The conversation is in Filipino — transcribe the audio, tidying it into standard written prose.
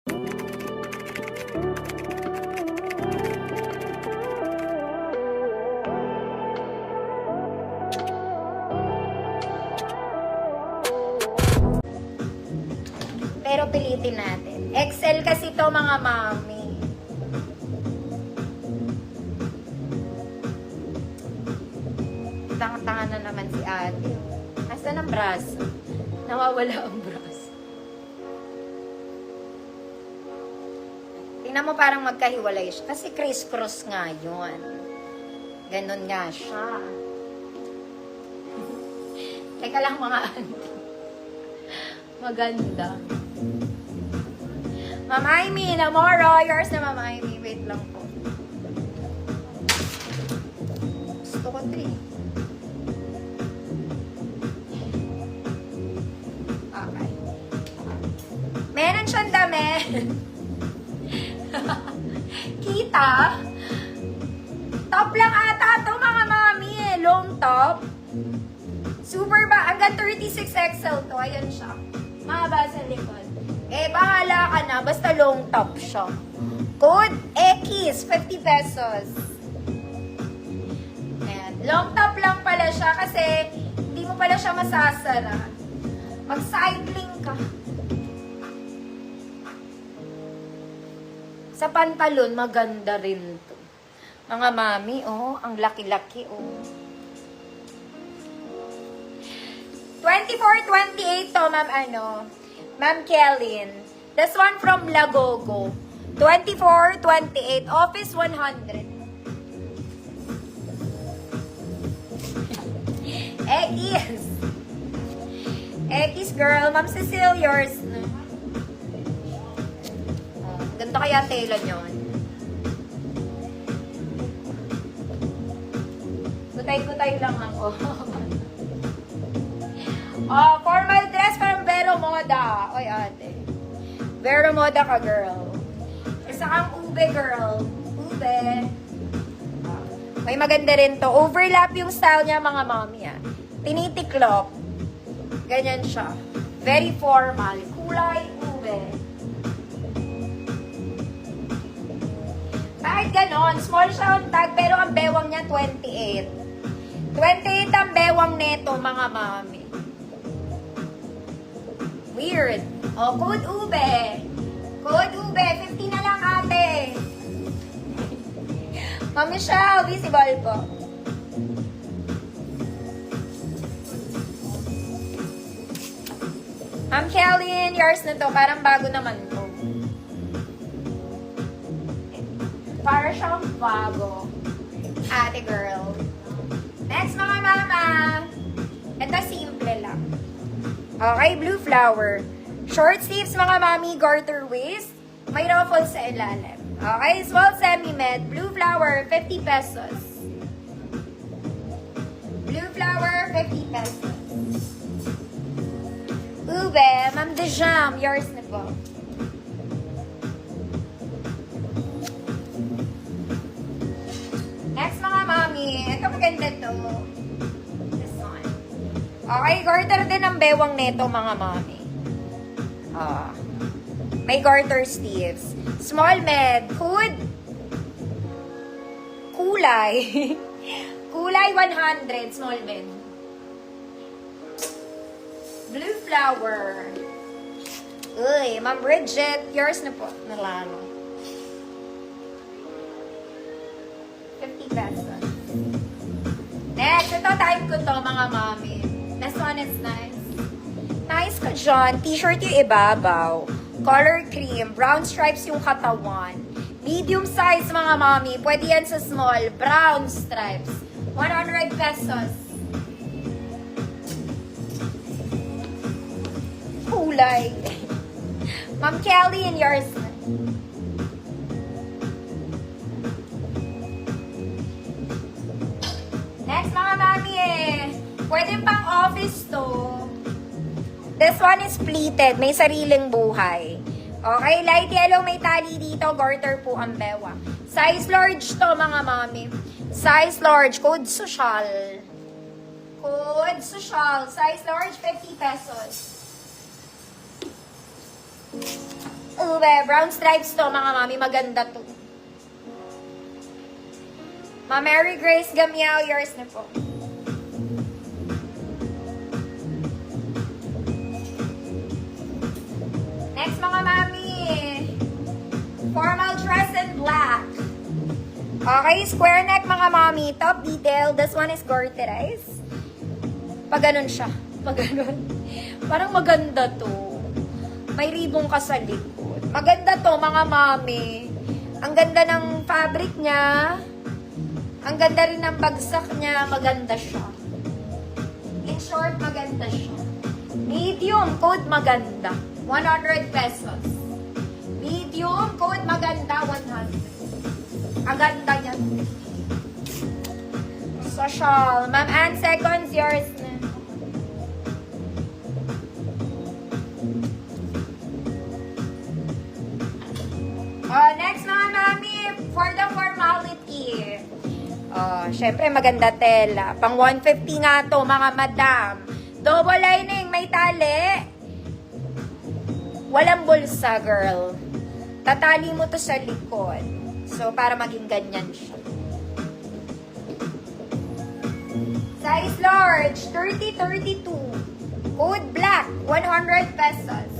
Pero pilitin natin. XL kasi to mga mami. Tanga-tanga na naman si ate. Asan ang braso? Nawawala ang braso. Tingnan mo parang magkahiwalay siya. Kasi criss-cross nga yun. Ganon nga siya. Teka lang mga auntie. Maganda. Mama Amy, Namoro. Yours na Mama Amy. Wait lang po. Gusto ko 3. Okay. Meron siyang dami. Kita? Top lang ata ito mga mami eh. Long top. Super ba? Hanggang 36XL to. Ayan siya. Mahaba sa likod. Eh, bahala ka na. Basta long top siya. Code X, 50 pesos. Ayan. Long top lang pala siya kasi hindi mo pala siya masasara. Mag-cycling ka. Sa pantalon, maganda rin to. Mga mami, oh. Ang laki-laki, oh. 24-28 to, ma'am, Ma'am Kellyn. This one from Lagogo. 24-28. Office 100. X. X, girl. Ma'am Cecile, yours. Ganito kaya tela nyon. Gutay-gutay lang ako. Formal dress from Vero Moda. Oy, ate. Vero Moda ka, girl. Isa kang ube, girl. Ube. May maganda rin to. Overlap yung style niya, mga mami, ah. Tinitiklop. Ganyan siya. Very formal. Kulay, ube. Kahit ganon, small siya ang tag, pero ang bewang niya 28. 28 ang bewang neto, mga mami. Weird. Oh, code ube. Code ube. 50 na lang, ate. Ma'am Michelle, visible po. Ma'am Kellyn, yours na to. Parang bago naman to. Para siyang bago. Ate girl. Next, mga mama. Ito, simple lang. Okay, blue flower. Short sleeves, mga mami, garter waist. May ruffles sa ilalim. Okay, small semi-med. Blue flower, 50 pesos. Blue flower, 50 pesos. Ube, Ma'am Dejam, yours na po. Next, mga mami. Ito maganda to. Okay, garter din ang bewang neto, mga mami. May garter sleeves. Small med. Hood. Kulay. Kulay 100. Small med. Blue flower. Uy, Ma'am Bridget. Yours na po. Nalano. 50 pesos. Next, ito type ko to, mga mami. This one is nice. Nice ka dyan. T-shirt yung ibabaw. Color cream. Brown stripes yung katawan. Medium size, mga mami. Pwede yan sa small. Brown stripes. 100 pesos. Kulay. Ma'am Kelly and yours. Next, mga mami pwede pang office to. This one is pleated. May sariling buhay. Okay, light yellow, may tali dito. Garter po ang bewa. Size large to, mga mami. Size large. Code social. Code social. Size large, 50 pesos. Ube, brown stripes to, mga mami. Maganda to. Ma Mary Grace Gamiao, yours na po. Next, mga mami. Formal dress in black. Okay, square neck, mga mami. Top detail. This one is garterized. Pag ganun siya. Pag ganun. Parang maganda to. May ribong ka sa likod. Maganda to, mga mami. Ang ganda ng fabric niya. Ang ganda rin ng bagsak niya. Maganda siya. In short, maganda siya. Medium, code maganda. 100 pesos. Medium, code maganda. 100. Ang ganda niya. Social. Ma'am Ann, seconds, yours na. Next, mga mami, for the formality. Syempre, maganda tela. Pang 150 nga to, mga madam. Double lining, may tali. Walang bulsa, girl. Tatali mo to sa likod. So, para maging ganyan siya. Size large, 30-32. Code black, 100 pesos.